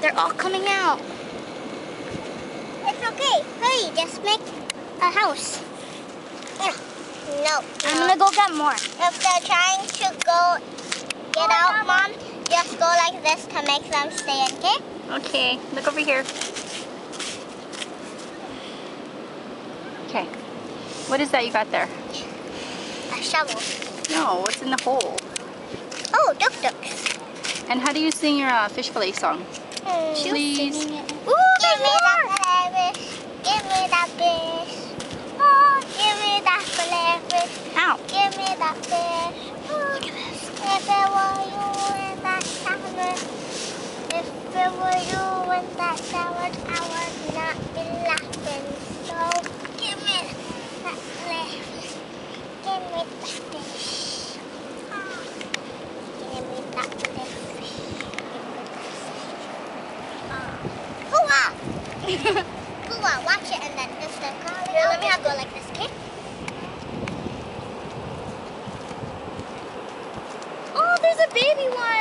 They're all coming out. It's okay. Hurry, just make a house. No. I'm gonna go get more. If they're trying to go get out, Mom, just go like this to make them stay in, okay? Okay, look over here. Okay. What is that you got there? A shovel. No, what's in the hole? Oh, ducks. And how do you sing your fish fillet song? Please. Ooh, give me that fish. Give me that fish. Oh, give me that fish. Ow. Give me that fish. Oh, look at this. If it were you in that sandwich, if it were you in that sandwich, I would not be laughing. So give me that fish. Give me that fish. Oh, give me that fish. Hoo-ah, watch it and then if they're calling. Here, let me have go like this, okay? Oh, there's a baby one.